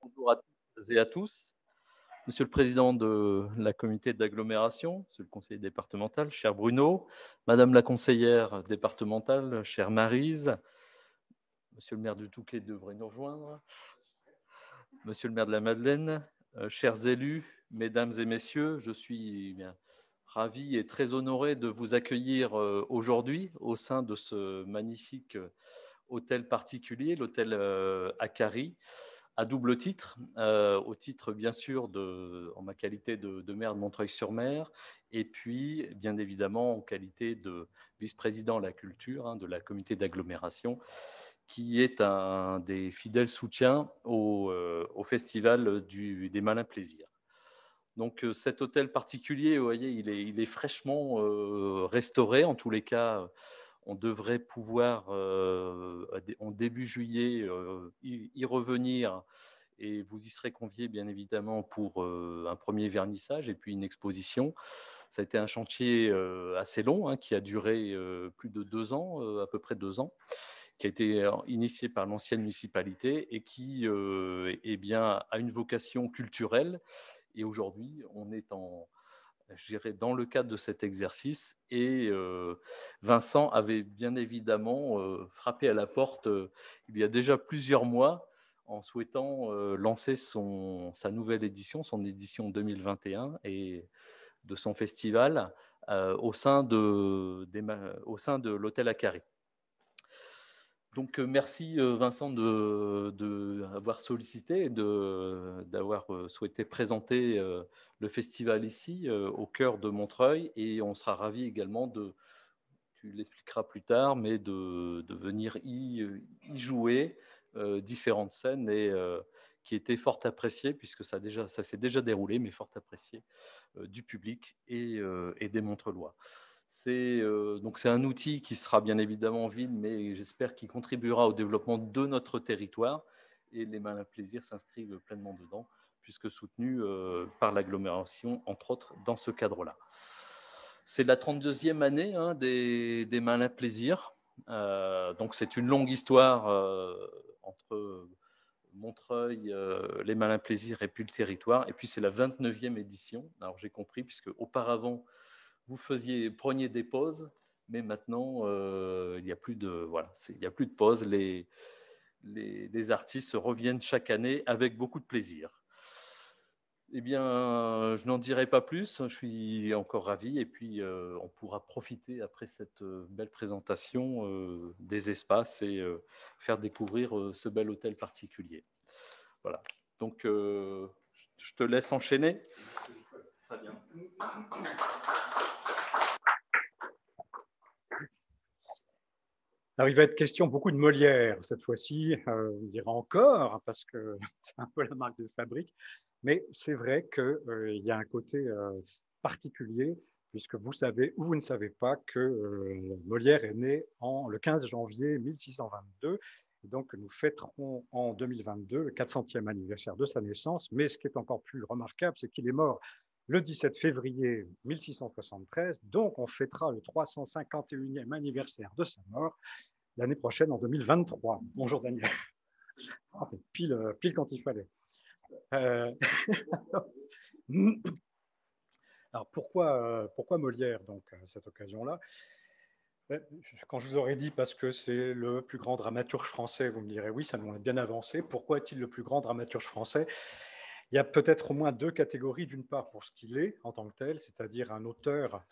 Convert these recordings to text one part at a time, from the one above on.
Bonjour à toutes et à tous. Monsieur le président de la communauté d'agglomération, monsieur le conseiller départemental, cher Bruno, madame la conseillère départementale, chère Maryse, monsieur le maire du Touquet devrait nous rejoindre, monsieur le maire de la Madeleine, chers élus, mesdames et messieurs, je suis bien ravi et très honoré de vous accueillir aujourd'hui au sein de ce magnifique hôtel particulier, l'hôtel Akari, à double titre, au titre bien sûr en ma qualité de maire de Montreuil-sur-Mer, et puis bien évidemment en qualité de vice-président à la culture de la communauté d'agglomération, qui est un des fidèles soutiens au festival des Malins Plaisirs. Donc cet hôtel particulier, vous voyez, il est fraîchement restauré. En tous les cas, on devrait pouvoir, en début juillet, y revenir, et vous y serez conviés bien évidemment pour un premier vernissage et puis une exposition. Ça a été un chantier assez long, qui a duré plus de 2 ans, à peu près 2 ans, qui a été initié par l'ancienne municipalité et qui eh bien, a une vocation culturelle. Et aujourd'hui, on est je dirais, dans le cadre de cet exercice. Et Vincent avait bien évidemment frappé à la porte il y a déjà plusieurs mois en souhaitant lancer sa nouvelle édition, son édition 2021 et de son festival au sein de l'Hôtel Akari. Donc, merci Vincent d'avoir sollicité et d'avoir souhaité présenter le festival ici, au cœur de Montreuil. Et on sera ravis également tu l'expliqueras plus tard, mais de venir y jouer différentes scènes et qui étaient fort appréciées, puisque ça s'est déjà déroulé, mais fort apprécié du public et des Montreuillois. Donc c'est un outil qui sera bien évidemment vide, mais j'espère qu'il contribuera au développement de notre territoire. Et les Malins Plaisirs s'inscrivent pleinement dedans, puisque soutenus par l'agglomération, entre autres, dans ce cadre-là. C'est la 32e année des Malins Plaisirs. Donc c'est une longue histoire entre Montreuil, les Malins Plaisirs et puis le territoire. Et puis c'est la 29e édition. Alors j'ai compris, puisque auparavant, vous preniez des pauses, mais maintenant, il n'y a plus de, voilà, il y a plus de pauses. Les artistes reviennent chaque année avec beaucoup de plaisir. Eh bien, je n'en dirai pas plus. Je suis encore ravi. Et puis, on pourra profiter, après cette belle présentation, des espaces et faire découvrir ce bel hôtel particulier. Voilà. Donc, je te laisse enchaîner. Très bien. Alors, il va être question beaucoup de Molière cette fois-ci, on dira encore, parce que c'est un peu la marque de fabrique, mais c'est vrai qu'il y a un côté particulier, puisque vous savez ou vous ne savez pas que Molière est né le 15 janvier 1622, et donc nous fêterons en 2022 le 400e anniversaire de sa naissance, mais ce qui est encore plus remarquable, c'est qu'il est mort le 17 février 1673, donc on fêtera le 351e anniversaire de sa mort l'année prochaine, en 2023. Bonjour Daniel. Pile quand il fallait. Alors pourquoi Molière, donc, à cette occasion-là? Quand je vous aurais dit parce que c'est le plus grand dramaturge français, vous me direz oui, ça nous a bien avancé. Pourquoi est-il le plus grand dramaturge français? Il y a peut-être au moins deux catégories. D'une part, pour ce qu'il est en tant que tel, c'est-à-dire un auteur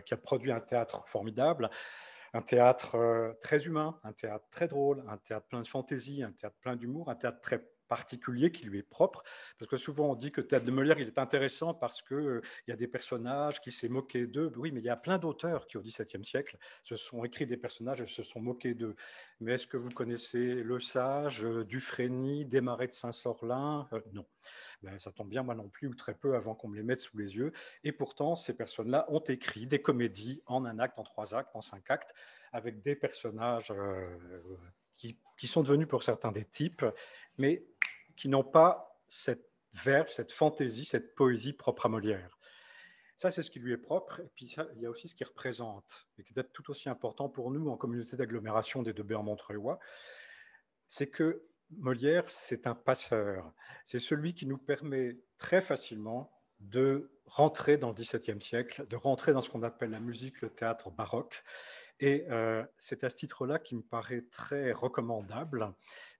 qui a produit un théâtre formidable, un théâtre très humain, un théâtre très drôle, un théâtre plein de fantaisie, un théâtre plein d'humour, un théâtre très particulier qui lui est propre, parce que souvent on dit que le théâtre de Molière il est intéressant parce qu'il y a des personnages qui s'est moqué d'eux. Oui, mais il y a plein d'auteurs qui au XVIIe siècle se sont écrits des personnages et se sont moqués d'eux. Mais est-ce que vous connaissez Le Sage, Dufresne, Desmarais de Saint-Sorlin? Non. Ben, ça tombe bien, moi non plus, ou très peu avant qu'on me les mette sous les yeux. Et pourtant, ces personnes-là ont écrit des comédies en un acte, en 3 actes, en 5 actes, avec des personnages qui sont devenus pour certains des types, mais qui n'ont pas cette verve, cette fantaisie, cette poésie propre à Molière. Ça, c'est ce qui lui est propre. Et puis, ça, il y a aussi ce qu'il représente, et qui est peut-être tout aussi important pour nous en communauté d'agglomération des Deux-Bères Montreuillois, c'est que Molière, c'est un passeur. C'est celui qui nous permet très facilement de rentrer dans le XVIIe siècle, de rentrer dans ce qu'on appelle la musique, le théâtre baroque. Et c'est à ce titre-là qui me paraît très recommandable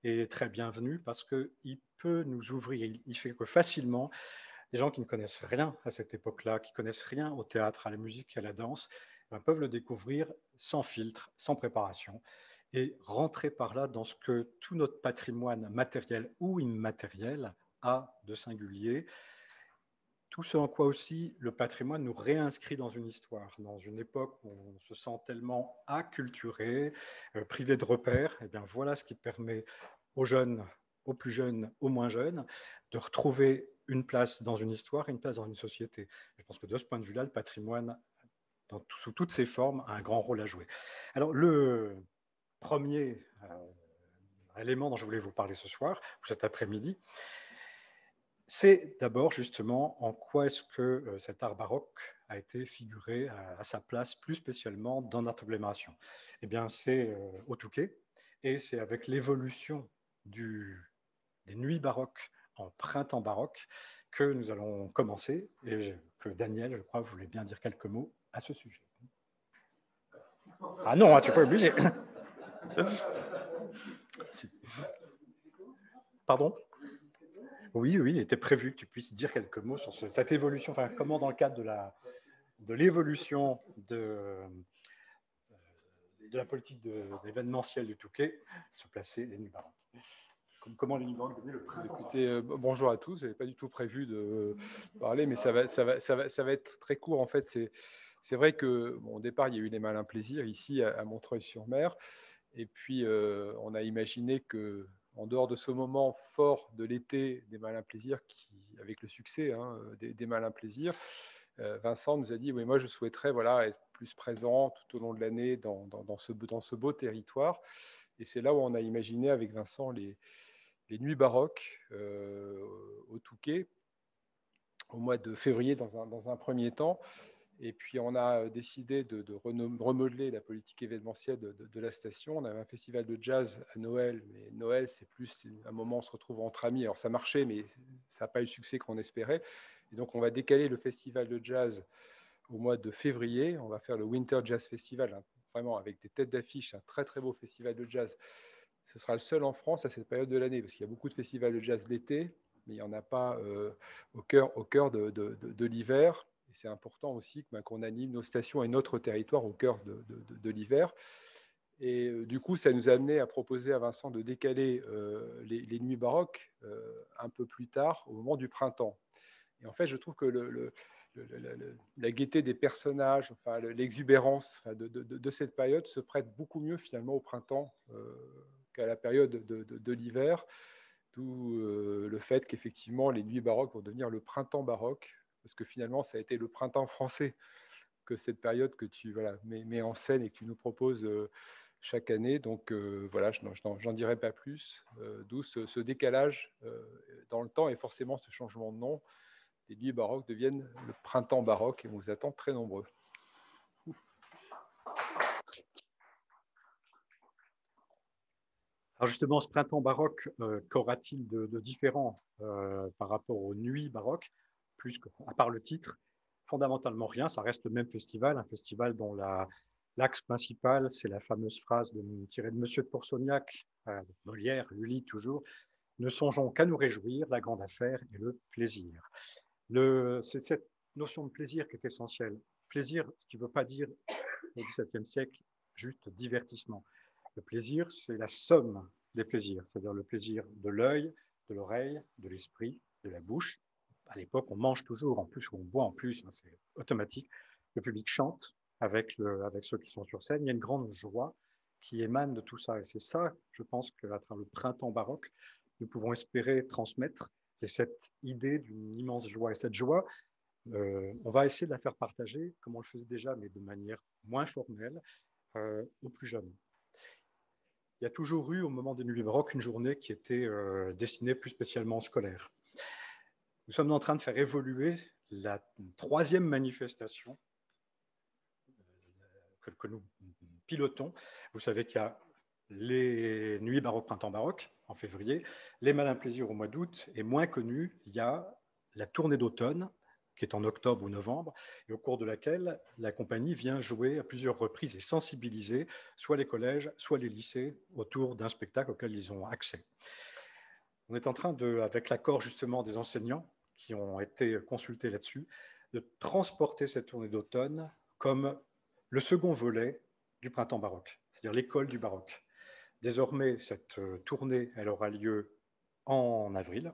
et très bienvenu parce qu'il peut nous ouvrir, il fait que facilement, des gens qui ne connaissent rien à cette époque-là, qui connaissent rien au théâtre, à la musique, à la danse, peuvent le découvrir sans filtre, sans préparation, et rentrer par là dans ce que tout notre patrimoine matériel ou immatériel a de singulier, tout ce en quoi aussi le patrimoine nous réinscrit dans une histoire, dans une époque où on se sent tellement acculturé, privé de repères. Et bien voilà ce qui permet aux jeunes, aux plus jeunes, aux moins jeunes, de retrouver une place dans une histoire et une place dans une société. Je pense que de ce point de vue-là, le patrimoine, sous toutes ses formes, a un grand rôle à jouer. Alors le premier élément dont je voulais vous parler ce soir, ou cet après-midi, c'est d'abord justement en quoi est-ce que cet art baroque a été figuré à sa place plus spécialement dans notre agglomération. Eh bien, c'est au Touquet, et c'est avec l'évolution des nuits baroques en printemps baroque que nous allons commencer, et que Daniel, je crois, voulait bien dire quelques mots à ce sujet. Ah non, hein, tu n'es pas obligé. Pardon ? Oui, oui, il était prévu que tu puisses dire quelques mots sur cette évolution, enfin, comment dans le cadre de l'évolution de la politique d'événementiel du Touquet se placer les nuits baroques. Comment les nuits baroques devenaient le printemps. Écoutez, bonjour à tous, je n'avais pas du tout prévu de parler, mais ça va être très court. En fait, c'est vrai que au départ, il y a eu les malins plaisirs ici à Montreuil-sur-Mer, et puis on a imaginé que, en dehors de ce moment fort de l'été des malins plaisirs, avec le succès des malins plaisirs, Vincent nous a dit oui, moi je souhaiterais être plus présent tout au long de l'année dans ce beau territoire. Et c'est là où on a imaginé avec Vincent les nuits baroques au Touquet au mois de février dans un premier temps. Et puis on a décidé de remodeler la politique événementielle de la station. On avait un festival de jazz à Noël, mais Noël c'est plus un moment où on se retrouve entre amis. Alors ça marchait, mais ça n'a pas eu le succès qu'on espérait. Et donc on va décaler le festival de jazz au mois de février. On va faire le Winter Jazz Festival, vraiment avec des têtes d'affiche, un très très beau festival de jazz. Ce sera le seul en France à cette période de l'année, parce qu'il y a beaucoup de festivals de jazz l'été, mais il n'y en a pas au cœur de l'hiver. Et c'est important aussi qu'on anime nos stations et notre territoire au cœur de l'hiver. Et du coup, ça nous a amené à proposer à Vincent de décaler les nuits baroques un peu plus tard, au moment du printemps. Et en fait, je trouve que la gaieté des personnages, l'exubérance de cette période se prête beaucoup mieux finalement au printemps qu'à la période de l'hiver, d'où le fait qu'effectivement les nuits baroques vont devenir le printemps baroque, parce que finalement ça a été le printemps français que cette période que tu mets en scène et que tu nous proposes chaque année. Donc je n'en dirai pas plus, d'où ce décalage dans le temps et forcément ce changement de nom. Les nuits baroques deviennent le printemps baroque et on vous attend très nombreux. Alors justement, ce printemps baroque, qu'aura-t-il de différent par rapport aux nuits baroques, à part le titre? Fondamentalement rien, ça reste le même festival, un festival dont l'axe principal, c'est la fameuse phrase tirée de Monsieur de Pourceaugnac, Molière, Lully toujours, « Ne songeons qu'à nous réjouir, la grande affaire est le plaisir ». C'est cette notion de plaisir qui est essentielle. Plaisir, ce qui ne veut pas dire au XVIIe siècle juste divertissement. Le plaisir, c'est la somme des plaisirs, c'est-à-dire le plaisir de l'œil, de l'oreille, de l'esprit, de la bouche. À l'époque, on mange toujours en plus, ou on boit en plus, c'est automatique. Le public chante avec ceux qui sont sur scène. Il y a une grande joie qui émane de tout ça. Et c'est ça, je pense, qu'à travers le printemps baroque, nous pouvons espérer transmettre. C'est cette idée d'une immense joie. Et cette joie, on va essayer de la faire partager, comme on le faisait déjà, mais de manière moins formelle, aux plus jeunes. Il y a toujours eu, au moment des Nuits baroques, une journée qui était destinée plus spécialement aux scolaires. Nous sommes en train de faire évoluer la troisième manifestation que nous pilotons. Vous savez qu'il y a les Nuits baroques, printemps baroque en février, les Malins plaisirs au mois d'août, et moins connu, il y a la tournée d'automne, qui est en octobre ou novembre, et au cours de laquelle la compagnie vient jouer à plusieurs reprises et sensibiliser soit les collèges, soit les lycées autour d'un spectacle auquel ils ont accès. On est en train, avec l'accord justement des enseignants qui ont été consultés là-dessus, de transporter cette tournée d'automne comme le second volet du printemps baroque, c'est-à-dire l'école du baroque. Désormais, cette tournée, elle aura lieu en avril,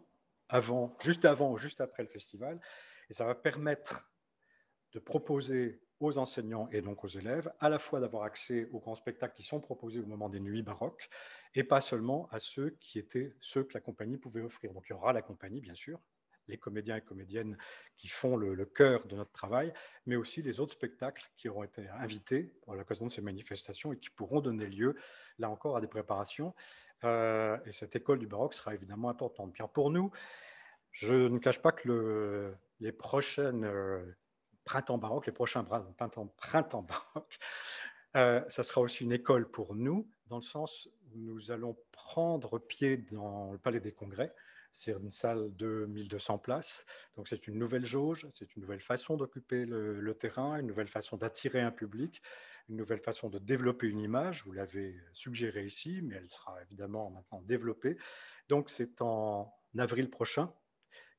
juste avant ou juste après le festival, et ça va permettre de proposer aux enseignants et donc aux élèves à la fois d'avoir accès aux grands spectacles qui sont proposés au moment des nuits baroques et pas seulement à ceux que la compagnie pouvait offrir. Donc il y aura la compagnie, bien sûr, les comédiens et comédiennes qui font le cœur de notre travail, mais aussi les autres spectacles qui auront été invités à l'occasion de ces manifestations et qui pourront donner lieu, là encore, à des préparations. Et cette école du baroque sera évidemment importante. Bien, pour nous, je ne cache pas que les prochaines printemps baroque, les prochains printemps baroque, ça sera aussi une école pour nous, dans le sens où nous allons prendre pied dans le Palais des Congrès. C'est une salle de 1200 places, donc c'est une nouvelle jauge, c'est une nouvelle façon d'occuper le terrain, une nouvelle façon d'attirer un public, une nouvelle façon de développer une image. Vous l'avez suggéré ici, mais elle sera évidemment maintenant développée. Donc c'est en avril prochain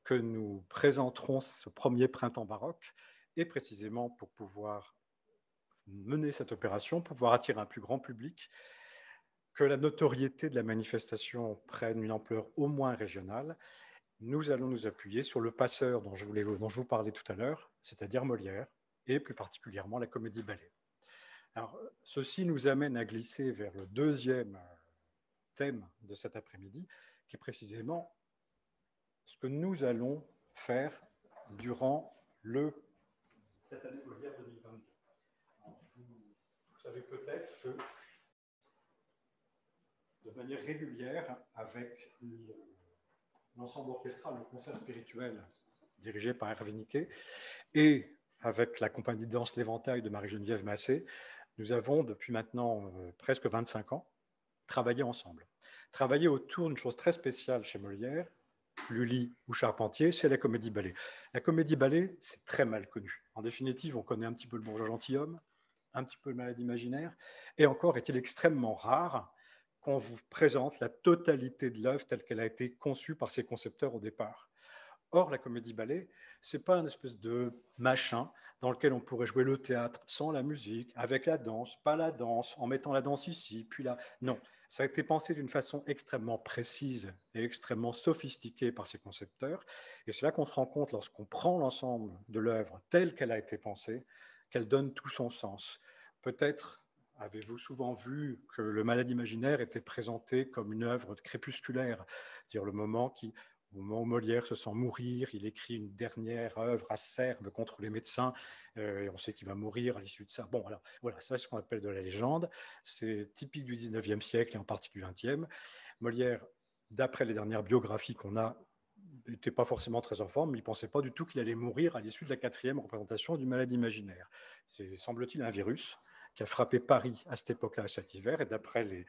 que nous présenterons ce premier printemps baroque, et précisément pour pouvoir mener cette opération, pour pouvoir attirer un plus grand public, que la notoriété de la manifestation prenne une ampleur au moins régionale, nous allons nous appuyer sur le passeur dont je vous parlais tout à l'heure, c'est-à-dire Molière, et plus particulièrement la comédie-ballet. Alors, ceci nous amène à glisser vers le deuxième thème de cet après-midi, qui est précisément ce que nous allons faire durant cette année Molière 2022. Vous savez peut-être que de manière régulière, avec l'ensemble orchestral, le concert spirituel dirigé par Hervé Niquet, et avec la compagnie de danse L'Éventail de Marie-Geneviève Massé, nous avons depuis maintenant presque 25 ans travaillé ensemble. Travaillé autour d'une chose très spéciale chez Molière, Lully ou Charpentier, c'est la comédie-ballet. La comédie-ballet, c'est très mal connu. En définitive, on connaît un petit peu le bourgeois gentilhomme, un petit peu le malade imaginaire, et encore est-il extrêmement rare qu'on vous présente la totalité de l'œuvre telle qu'elle a été conçue par ses concepteurs au départ. Or, la comédie-ballet, ce n'est pas une espèce de machin dans lequel on pourrait jouer le théâtre sans la musique, avec la danse, pas la danse, en mettant la danse ici, puis là. Non, ça a été pensé d'une façon extrêmement précise et extrêmement sophistiquée par ses concepteurs. Et c'est là qu'on se rend compte, lorsqu'on prend l'ensemble de l'œuvre telle qu'elle a été pensée, qu'elle donne tout son sens. Peut-être avez-vous souvent vu que le malade imaginaire était présenté comme une œuvre crépusculaire, c'est-à-dire le moment au moment où Molière se sent mourir, il écrit une dernière œuvre acerbe contre les médecins, et on sait qu'il va mourir à l'issue de ça. Bon, alors, voilà, ça c'est ce qu'on appelle de la légende. C'est typique du 19e siècle et en partie du 20e. Molière, d'après les dernières biographies qu'on a, n'était pas forcément très en forme, mais il ne pensait pas du tout qu'il allait mourir à l'issue de la 4e représentation du malade imaginaire. C'est, semble-t-il, un virus qui a frappé Paris à cette époque-là, cet hiver, et d'après les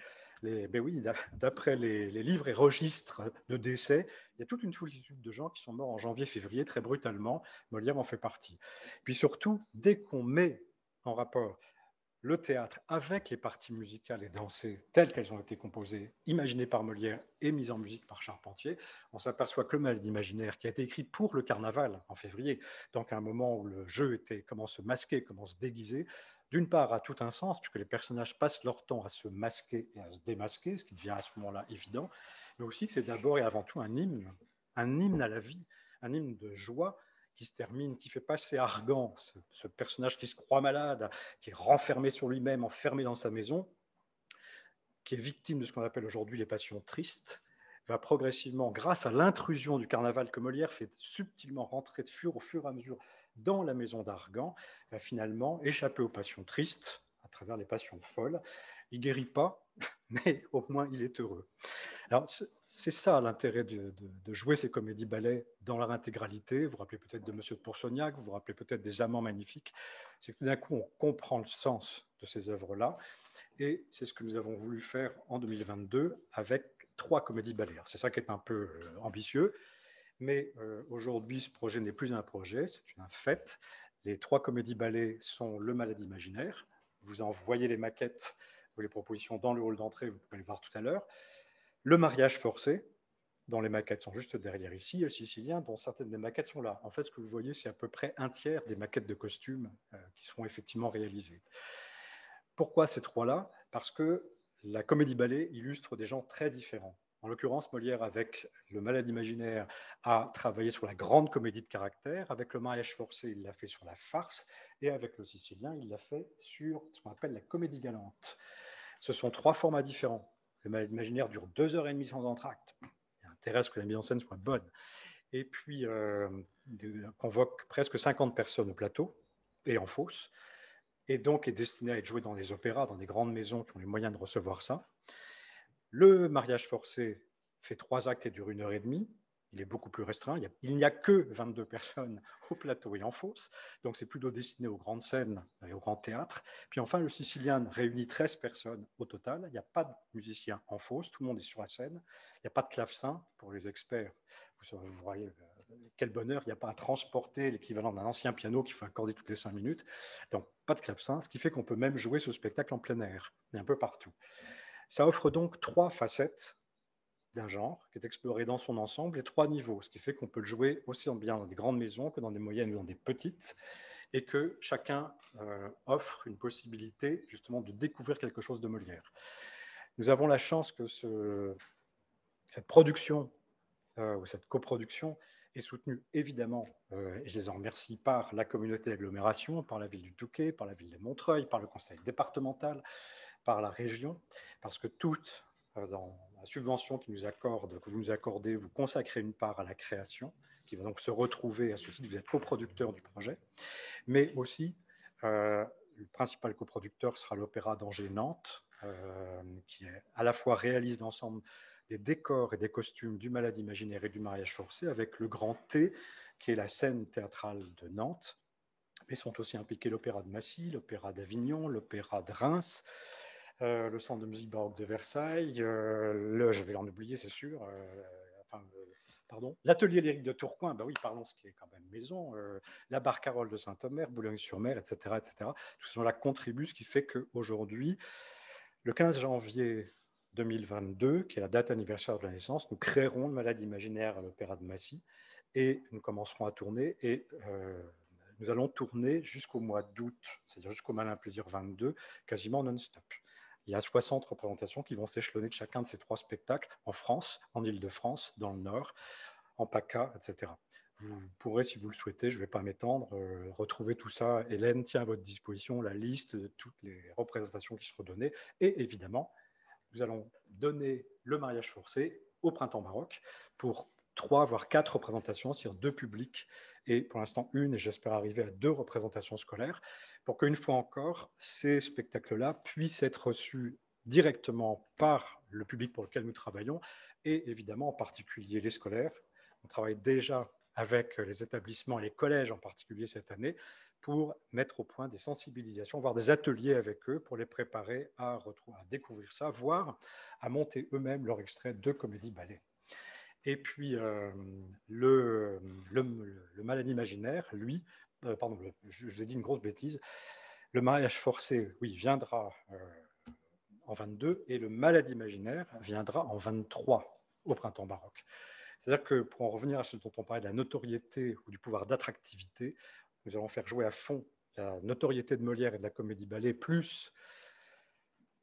livres et registres de décès, il y a toute une foultitude de gens qui sont morts en janvier-février, très brutalement. Molière en fait partie. Puis surtout, dès qu'on met en rapport le théâtre avec les parties musicales et dansées telles qu'elles ont été composées, imaginées par Molière et mises en musique par Charpentier, on s'aperçoit que le malade imaginaire, qui a été écrit pour le carnaval en février, donc à un moment où le jeu était comment se masquer, comment se déguiser, d'une part a tout un sens, puisque les personnages passent leur temps à se masquer et à se démasquer, ce qui devient à ce moment-là évident, mais aussi que c'est d'abord et avant tout un hymne à la vie, un hymne de joie, qui se termine, qui fait passer Argan, ce personnage qui se croit malade, qui est renfermé sur lui-même, enfermé dans sa maison, qui est victime de ce qu'on appelle aujourd'hui les passions tristes, va progressivement, grâce à l'intrusion du carnaval que Molière fait subtilement rentrer au fur et à mesure dans la maison d'Argan, va finalement échapper aux passions tristes à travers les passions folles. Il ne guérit pas, mais au moins il est heureux. Alors, c'est ça l'intérêt de jouer ces comédies-ballets dans leur intégralité. Vous vous rappelez peut-être de Monsieur de Pourceaugnac, vous vous rappelez peut-être des Amants magnifiques. C'est que tout d'un coup, on comprend le sens de ces œuvres-là. Et c'est ce que nous avons voulu faire en 2022 avec 3 comédies-ballets. C'est ça qui est un peu ambitieux, mais aujourd'hui, ce projet n'est plus un projet, c'est un fait. Les 3 comédies-ballets sont Le Malade imaginaire. Vous en voyez les maquettes ou les propositions dans le hall d'entrée, vous pouvez les voir tout à l'heure. Le Mariage forcé, dont les maquettes sont juste derrière ici, et le Sicilien, dont certaines des maquettes sont là. En fait, ce que vous voyez, c'est à peu près un tiers des maquettes de costumes qui seront effectivement réalisées. Pourquoi ces 3-là? Parce que la comédie-ballet illustre des gens très différents. En l'occurrence, Molière, avec Le Malade imaginaire, a travaillé sur la grande comédie de caractère. Avec Le Mariage forcé, il l'a fait sur la farce. Et avec Le Sicilien, il l'a fait sur ce qu'on appelle la comédie galante. Ce sont 3 formats différents. Le Malade imaginaire dure 2h30 sans entracte. Il intéresse à ce que la mise en scène soit bonne. Et puis, convoque presque 50 personnes au plateau et en fosse, et donc est destiné à être joué dans des opéras, dans des grandes maisons qui ont les moyens de recevoir ça. Le Mariage forcé fait 3 actes et dure 1h30. Il est beaucoup plus restreint. Il n'y a que 22 personnes au plateau et en fosse. Donc, c'est plutôt destiné aux grandes scènes et aux grands théâtres. Puis enfin, le Sicilien réunit 13 personnes au total. Il n'y a pas de musicien en fosse. Tout le monde est sur la scène. Il n'y a pas de clavecin pour les experts. Vous voyez quel bonheur. Il n'y a pas à transporter l'équivalent d'un ancien piano qu'il faut accorder toutes les 5 minutes. Donc, pas de clavecin, ce qui fait qu'on peut même jouer ce spectacle en plein air et un peu partout. Ça offre donc 3 facettes d'un genre qui est exploré dans son ensemble et 3 niveaux, ce qui fait qu'on peut le jouer aussi bien dans des grandes maisons que dans des moyennes ou dans des petites, et que chacun offre une possibilité justement de découvrir quelque chose de Molière. Nous avons la chance que cette production ou cette coproduction est soutenue évidemment, et je les en remercie, par la communauté d'agglomération, par la ville du Touquet, par la ville de Montreuil, par le conseil départemental, par la région, parce que toutes, dans la subvention que vous nous accordez, vous consacrez une part à la création, qui va donc se retrouver à ce titre, vous êtes coproducteur du projet, mais aussi, le principal coproducteur sera l'Opéra d'Angers-Nantes, qui à la fois réalise l'ensemble des décors et des costumes du Malade imaginaire et du Mariage forcé, avec le Grand T, qui est la scène théâtrale de Nantes, mais sont aussi impliqués l'Opéra de Massy, l'Opéra d'Avignon, l'Opéra de Reims, le Centre de musique baroque de Versailles, je vais en oublier, c'est sûr, l'Atelier lyrique de Tourcoing, oui, parlons ce qui est quand même maison, la Barcarolle de Saint-Omer, Boulogne-sur-Mer, etc., etc. Tout cela contribue, ce qui fait qu'aujourd'hui, le 15 janvier 2022, qui est la date anniversaire de la naissance, nous créerons le Malade imaginaire à l'Opéra de Massy et nous commencerons à tourner et nous allons tourner jusqu'au mois d'août, c'est-à-dire jusqu'au Malin Plaisir 22, quasiment non-stop. Il y a 60 représentations qui vont s'échelonner de chacun de ces 3 spectacles en France, en Île-de-France, dans le Nord, en PACA, etc. Vous pourrez, si vous le souhaitez, je ne vais pas m'étendre, retrouver tout ça. Hélène tient à votre disposition la liste de toutes les représentations qui seront données. Et évidemment, nous allons donner le Mariage forcé au Printemps baroque pour 3 voire 4 représentations, c'est-à-dire 2 publics, et pour l'instant 1, et j'espère arriver à 2 représentations scolaires, pour qu'une fois encore, ces spectacles-là puissent être reçus directement par le public pour lequel nous travaillons, et évidemment en particulier les scolaires. On travaille déjà avec les établissements et les collèges en particulier cette année, pour mettre au point des sensibilisations, voire des ateliers avec eux pour les préparer à découvrir ça, voire à monter eux-mêmes leur extrait de comédie-ballet. Et puis, le Malade imaginaire, lui, je vous ai dit une grosse bêtise, le Mariage forcé, oui, viendra en 22, et le Malade imaginaire viendra en 23 au Printemps baroque. C'est-à-dire que, pour en revenir à ce dont on parlait de la notoriété ou du pouvoir d'attractivité, nous allons faire jouer à fond la notoriété de Molière et de la comédie-ballet, plus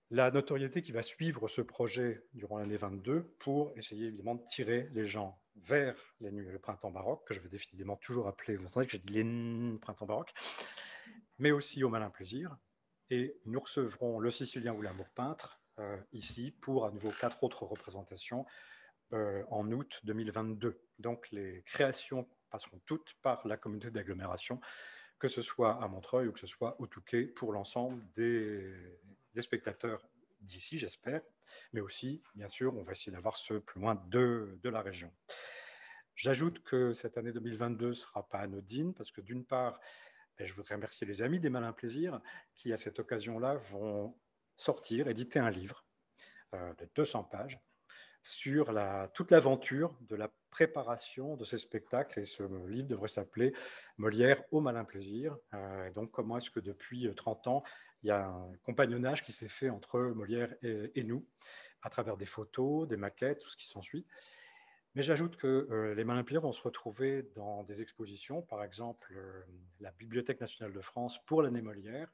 la notoriété qui va suivre ce projet durant l'année 22, pour essayer évidemment de tirer les gens vers les nuits, le Printemps baroque, que je vais définitivement toujours appeler, vous entendez que j'ai dit les Printemps baroque, mais aussi au Malin Plaisir. Et nous recevrons le Sicilien ou l'Amour peintre ici pour à nouveau 4 autres représentations en août 2022. Donc les créations passeront toutes par la communauté d'agglomération, que ce soit à Montreuil ou que ce soit au Touquet, pour l'ensemble des spectateurs d'ici, j'espère, mais aussi, bien sûr, on va essayer d'avoir ceux plus loin de la région. J'ajoute que cette année 2022 ne sera pas anodine, parce que d'une part, je voudrais remercier les amis des Malins Plaisirs, qui à cette occasion-là vont sortir, éditer un livre de 200 pages sur toute l'aventure de la préparation de ces spectacles. Et ce livre devrait s'appeler « Molière au malin plaisir ». Donc, comment est-ce que depuis 30 ans, il y a un compagnonnage qui s'est fait entre Molière et nous, à travers des photos, des maquettes, tout ce qui s'ensuit. Mais j'ajoute que les malins plaisirs vont se retrouver dans des expositions. Par exemple, la Bibliothèque nationale de France, pour l'année Molière,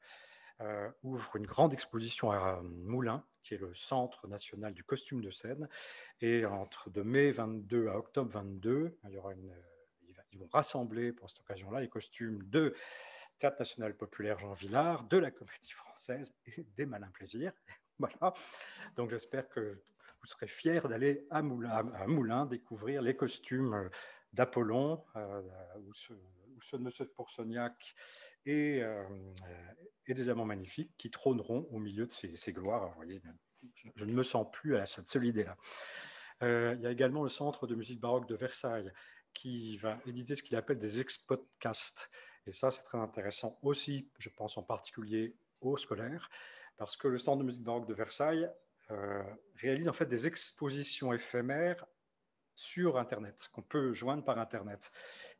ouvre une grande exposition à Moulins, qui est le Centre national du costume de scène. Et de mai 22 à octobre 22, ils vont rassembler pour cette occasion-là les costumes de Théâtre national populaire Jean Vilar, de la Comédie Française et des Malins Plaisirs. Voilà. Donc j'espère que vous serez fiers d'aller à Moulins découvrir les costumes d'Apollon ou ceux de Monsieur de Pourceaugnac et des amants magnifiques qui trôneront au milieu de ces gloires. Alors, vous voyez, je ne me sens plus à cette seule idée-là. Il y a également le Centre de musique baroque de Versailles qui va éditer ce qu'il appelle des ex-podcasts. Et ça, c'est très intéressant aussi, je pense en particulier aux scolaires, parce que le Centre de musique baroque de Versailles réalise en fait des expositions éphémères sur Internet, qu'on peut joindre par Internet.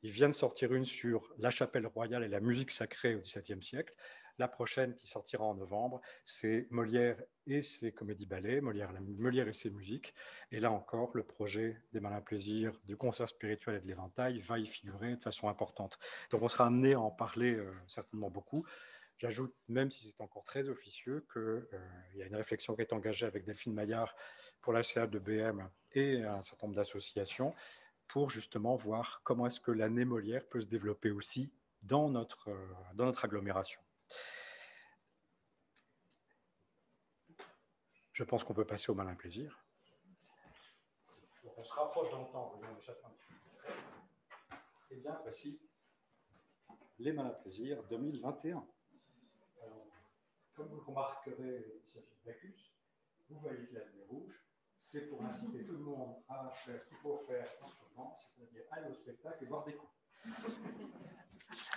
Ils viennent sortir une sur la chapelle royale et la musique sacrée au XVIIe siècle. La prochaine, qui sortira en novembre, c'est Molière et ses comédies-ballets, Molière et ses musiques. Et là encore, le projet des Malins Plaisirs, du concert spirituel et de l'éventail va y figurer de façon importante. Donc on sera amené à en parler certainement beaucoup. J'ajoute, même si c'est encore très officieux, qu'il y a une réflexion qui est engagée avec Delphine Maillard pour la CA de BM et un certain nombre d'associations pour justement voir comment est-ce que l'année Molière peut se développer aussi dans notre agglomération. Je pense qu'on peut passer au malin plaisir. Donc on se rapproche dans le temps. Et bien, voici les malins plaisirs 2021. Alors, comme vous le remarquerez, il s'agit de Bacchus. Vous voyez que la lumière rouge, c'est pour inciter tout le monde à faire ce qu'il faut faire en ce moment, c'est-à-dire aller au spectacle et voir des coups.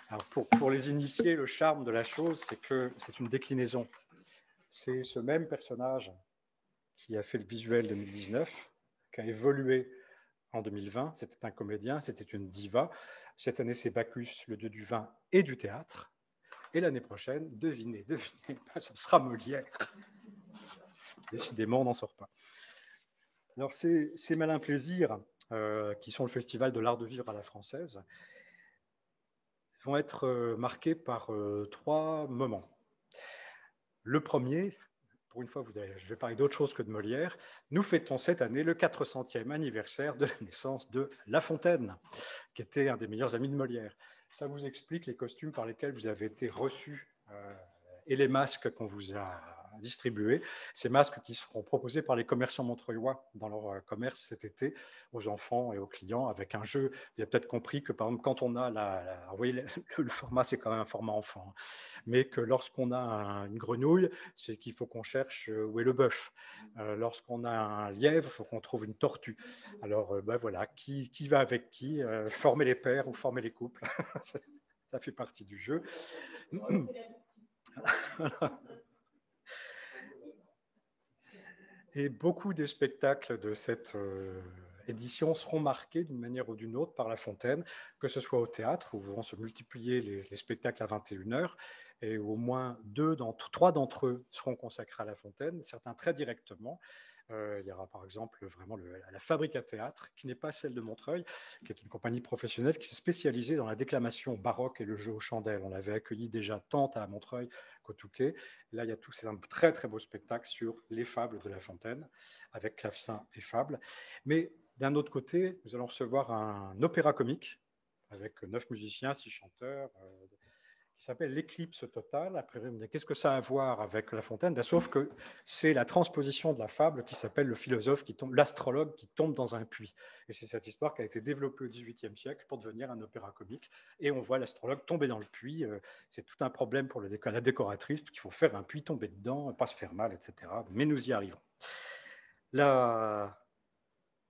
Alors pour les initiés, le charme de la chose, c'est que c'est une déclinaison. C'est ce même personnage qui a fait le visuel 2019, qui a évolué en 2020. C'était un comédien, c'était une diva. Cette année, c'est Bacchus, le dieu du vin et du théâtre. Et l'année prochaine, devinez, ce sera Molière. Décidément, on n'en sort pas. Alors, ces malins plaisirs, qui sont le festival de l'art de vivre à la française, vont être marqués par 3 moments. Le premier, pour une fois, je vais parler d'autre chose que de Molière, nous fêtons cette année le 400e anniversaire de la naissance de La Fontaine, qui était un des meilleurs amis de Molière. Ça vous explique les costumes par lesquels vous avez été reçus et les masques qu'on vous a distribués. Ces masques qui seront proposés par les commerçants montreuillois dans leur commerce cet été aux enfants et aux clients avec un jeu. Vous avez peut-être compris que par exemple quand on a vous voyez, le format c'est quand même un format enfant, mais que lorsqu'on a une grenouille, c'est qu'il faut qu'on cherche où est le bœuf. Lorsqu'on a un lièvre, il faut qu'on trouve une tortue. Alors voilà, qui va avec qui, former les paires ou former les couples. Ça fait partie du jeu. Et beaucoup des spectacles de cette édition seront marqués d'une manière ou d'une autre par La Fontaine, que ce soit au théâtre, où vont se multiplier les spectacles à 21h, et au moins 3 d'entre eux seront consacrés à La Fontaine, certains très directement. Il y aura par exemple vraiment la Fabrique à théâtre, qui n'est pas celle de Montreuil, qui est une compagnie professionnelle qui s'est spécialisée dans la déclamation baroque et le jeu aux chandelles. On l'avait accueilli déjà tant à Montreuil qu'au Touquet. Là, il y a tout, c'est un très très beau spectacle sur les fables de La Fontaine, avec clavecin et fables. Mais d'un autre côté, nous allons recevoir un opéra comique avec 9 musiciens, 6 chanteurs, qui s'appelle L'éclipse totale. Après, vous me dites, qu'est-ce que ça a à voir avec La Fontaine? Ben, sauf que c'est la transposition de la fable qui s'appelle le philosophe qui tombe, l'astrologue qui tombe dans un puits. Et c'est cette histoire qui a été développée au XVIIIe siècle pour devenir un opéra comique. Et on voit l'astrologue tomber dans le puits. C'est tout un problème pour la décoratrice, parce qu'il faut faire un puits, tomber dedans, pas se faire mal, etc. Mais nous y arrivons. La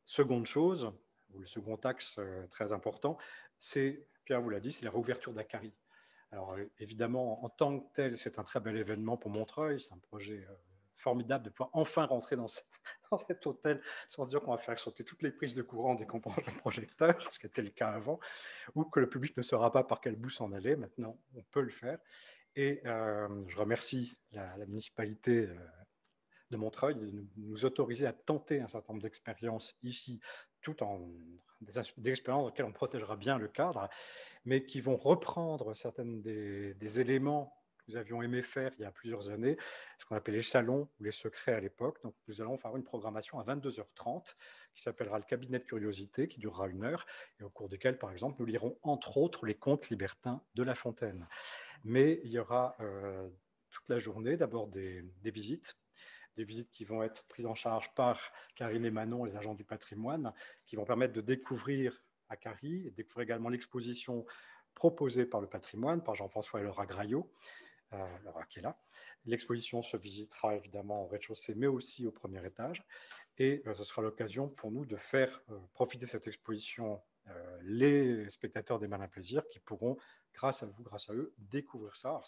seconde chose, ou le second axe très important, c'est, Pierre vous l'a dit, c'est la réouverture d'Acari. Alors évidemment, en tant que tel, c'est un très bel événement pour Montreuil, c'est un projet formidable de pouvoir enfin rentrer dans cet hôtel sans se dire qu'on va faire sauter toutes les prises de courant dès qu'on branche le projecteur, ce qui était le cas avant, ou que le public ne saura pas par quel bout s'en aller. Maintenant, on peut le faire. Et je remercie la municipalité de Montreuil de nous autoriser à tenter un certain nombre d'expériences ici, tout en des expériences dans lesquelles on protégera bien le cadre, mais qui vont reprendre certains des éléments que nous avions aimé faire il y a plusieurs années, ce qu'on appelait les salons ou les secrets à l'époque. Donc nous allons faire une programmation à 22h30 qui s'appellera le cabinet de curiosité, qui durera 1 heure, et au cours desquelles, par exemple, nous lirons entre autres les contes libertins de La Fontaine. Mais il y aura toute la journée d'abord des visites qui vont être prises en charge par Karine et Manon, les agents du patrimoine, qui vont permettre de découvrir à Carrie et de découvrir également l'exposition proposée par le patrimoine, par Jean-François et Laura Graillot, Laura qui est là. L'exposition se visitera évidemment au rez-de-chaussée, mais aussi au premier étage. Et ce sera l'occasion pour nous de faire profiter de cette exposition les spectateurs des Malins Plaisirs qui pourront, grâce à vous, grâce à eux, découvrir ça. Alors,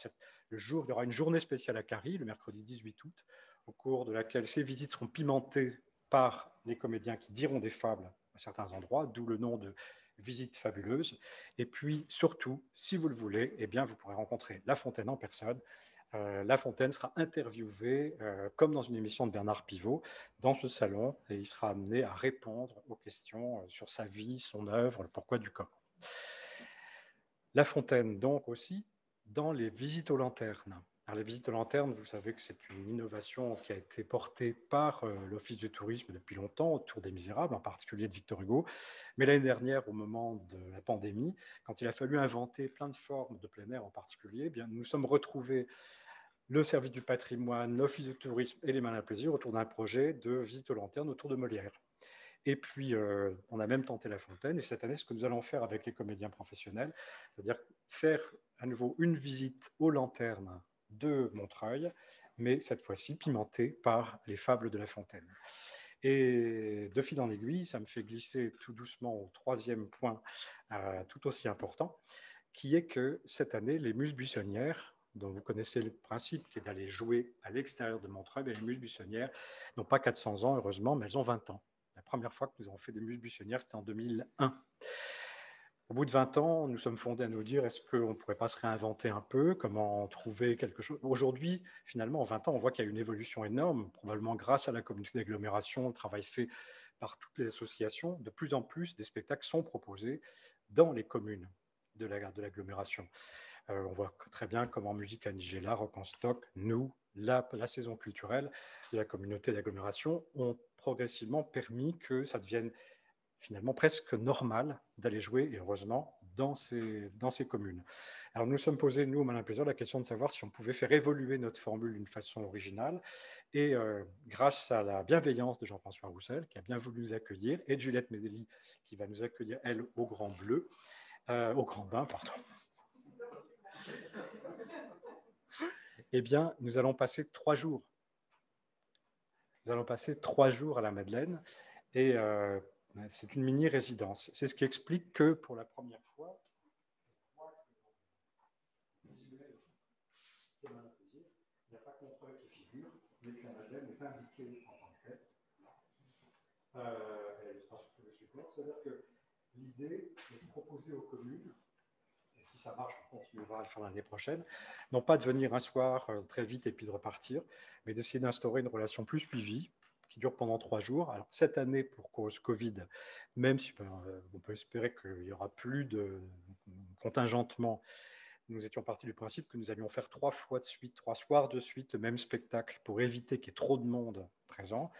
il y aura une journée spéciale à Carrie, le mercredi 18 août, au cours de laquelle ces visites seront pimentées par les comédiens qui diront des fables à certains endroits, d'où le nom de visite fabuleuse. Et puis, surtout, si vous le voulez, eh bien, vous pourrez rencontrer La Fontaine en personne. La Fontaine sera interviewé, comme dans une émission de Bernard Pivot, dans ce salon, et il sera amené à répondre aux questions sur sa vie, son œuvre, le pourquoi du comment. La Fontaine, donc, aussi, dans les visites aux lanternes. Alors, les visites aux lanternes, vous savez que c'est une innovation qui a été portée par l'Office du tourisme depuis longtemps, autour des Misérables, en particulier de Victor Hugo. Mais l'année dernière, au moment de la pandémie, quand il a fallu inventer plein de formes de plein air en particulier, eh bien, nous sommes retrouvés, le service du patrimoine, l'Office du tourisme et les Malins Plaisirs, autour d'un projet de visite aux lanternes autour de Molière. Et puis, on a même tenté La Fontaine. Et cette année, ce que nous allons faire avec les comédiens professionnels, c'est-à-dire faire à nouveau une visite aux lanternes de Montreuil, mais cette fois-ci pimentée par les fables de La Fontaine. Et de fil en aiguille, ça me fait glisser tout doucement au troisième point, tout aussi important, qui est que cette année, les Muses buissonnières, dont vous connaissez le principe, qui est d'aller jouer à l'extérieur de Montreuil, les Muses buissonnières n'ont pas 400 ans, heureusement, mais elles ont 20 ans. La première fois que nous avons fait des Muses buissonnières, c'était en 2001. Au bout de 20 ans, nous sommes fondés à nous dire, est-ce qu'on ne pourrait pas se réinventer un peu, comment trouver quelque chose. Aujourd'hui, finalement, en 20 ans, on voit qu'il y a une évolution énorme, probablement grâce à la communauté d'agglomération, le travail fait par toutes les associations. De plus en plus, des spectacles sont proposés dans les communes de l'agglomération. On voit très bien comment Musique à Nigella, Rock en Stock, nous, la saison culturelle de la communauté d'agglomération ont progressivement permis que ça devienne finalement presque normal d'aller jouer, et heureusement, dans ces communes. Alors nous sommes posés, nous, au Malin Plaisir, la question de savoir si on pouvait faire évoluer notre formule d'une façon originale, et grâce à la bienveillance de Jean-François Roussel, qui a bien voulu nous accueillir, et de Juliette Médéli, qui va nous accueillir, elle, au Grand Bleu, au Grand Bain, pardon. Eh bien, nous allons passer 3 jours. Nous allons passer 3 jours à la Madeleine, et c'est une mini-résidence. C'est ce qui explique que, pour la première fois, il n'y a pas Montreuil qui figure, mais que la Madeleine est indiquée en tant que telle. Elle sera sur tout le support. C'est-à-dire que l'idée est proposée aux communes, et si ça marche, on continuera à le faire l'année prochaine, non pas de venir un soir très vite et puis de repartir, mais d'essayer d'instaurer une relation plus suivie, qui dure pendant 3 jours. Alors, cette année, pour cause Covid, même si on peut espérer qu'il n'y aura plus de contingentement, nous étions partis du principe que nous allions faire 3 fois de suite, 3 soirs de suite, le même spectacle pour éviter qu'il y ait trop de monde présent.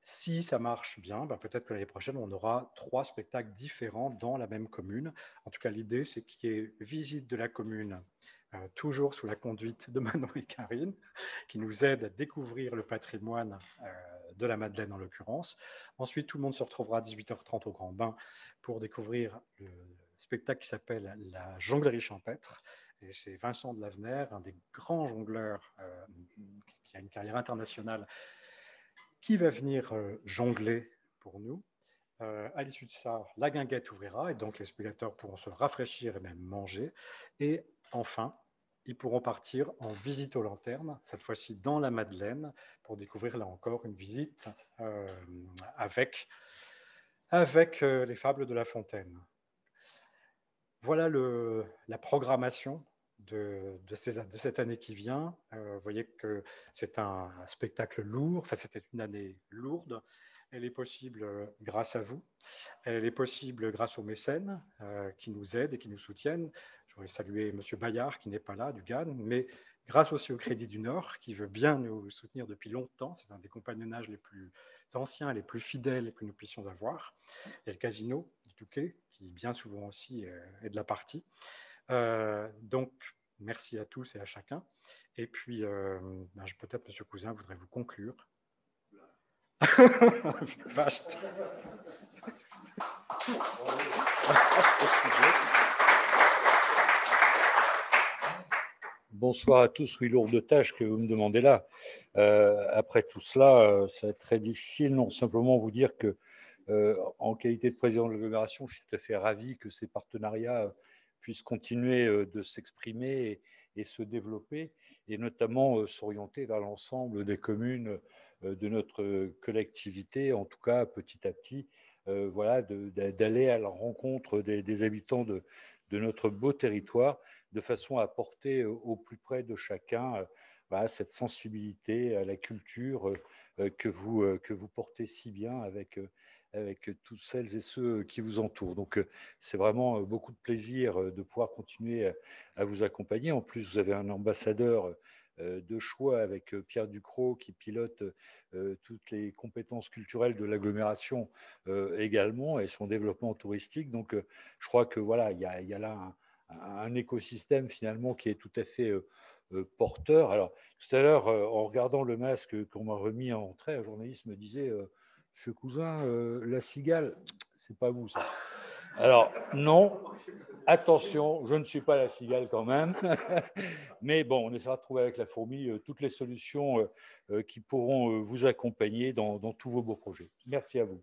Si ça marche bien, peut-être que l'année prochaine, on aura 3 spectacles différents dans la même commune. En tout cas, l'idée, c'est qu'il y ait visite de la commune, toujours sous la conduite de Manon et Karine, qui nous aident à découvrir le patrimoine de la Madeleine en l'occurrence. Ensuite, tout le monde se retrouvera à 18h30 au Grand Bain pour découvrir le spectacle qui s'appelle La Jonglerie champêtre. Et c'est Vincent de Lavenaire, un des grands jongleurs qui a une carrière internationale, qui va venir jongler pour nous. À l'issue de ça, la guinguette ouvrira et donc les spectateurs pourront se rafraîchir et même manger. Et enfin, ils pourront partir en visite aux lanternes, cette fois-ci dans la Madeleine, pour découvrir là encore une visite avec les fables de La Fontaine. Voilà la programmation de cette année qui vient. Vous voyez que c'est un spectacle lourd, enfin c'était une année lourde. Elle est possible grâce à vous, elle est possible grâce aux mécènes qui nous aident et qui nous soutiennent. Je voudrais saluer M. Bayard qui n'est pas là, du GAN, mais grâce aussi au Crédit du Nord qui veut bien nous soutenir depuis longtemps. C'est un des compagnonnages les plus anciens et les plus fidèles que nous puissions avoir. Il y a le Casino du Touquet qui bien souvent aussi est de la partie. Donc, merci à tous et à chacun. Et puis, peut-être, M. Cousin, voudrait vous conclure. Vache. Bonsoir à tous. Oui, lourde tâche que vous me demandez là. Après tout cela, ça va être très difficile. Non, simplement vous dire que, en qualité de président de l'agglomération, je suis tout à fait ravi que ces partenariats puissent continuer de s'exprimer et se développer, et notamment s'orienter vers l'ensemble des communes de notre collectivité, en tout cas petit à petit, voilà, d'aller à la rencontre des habitants de notre beau territoire, de façon à porter au plus près de chacun voilà, cette sensibilité à la culture que vous portez si bien avec toutes celles et ceux qui vous entourent. Donc, c'est vraiment beaucoup de plaisir de pouvoir continuer à vous accompagner. En plus, vous avez un ambassadeur de choix avec Pierre Ducrot qui pilote toutes les compétences culturelles de l'agglomération également et son développement touristique. Donc, je crois que voilà, il y a là un écosystème finalement qui est tout à fait porteur. Alors, tout à l'heure, en regardant le masque qu'on m'a remis en entrée, un journaliste me disait Monsieur Cousin, la cigale, c'est pas vous ça. Alors, non, attention, je ne suis pas la cigale quand même. Mais bon, on essaiera de trouver avec la fourmi toutes les solutions qui pourront vous accompagner dans tous vos beaux projets. Merci à vous.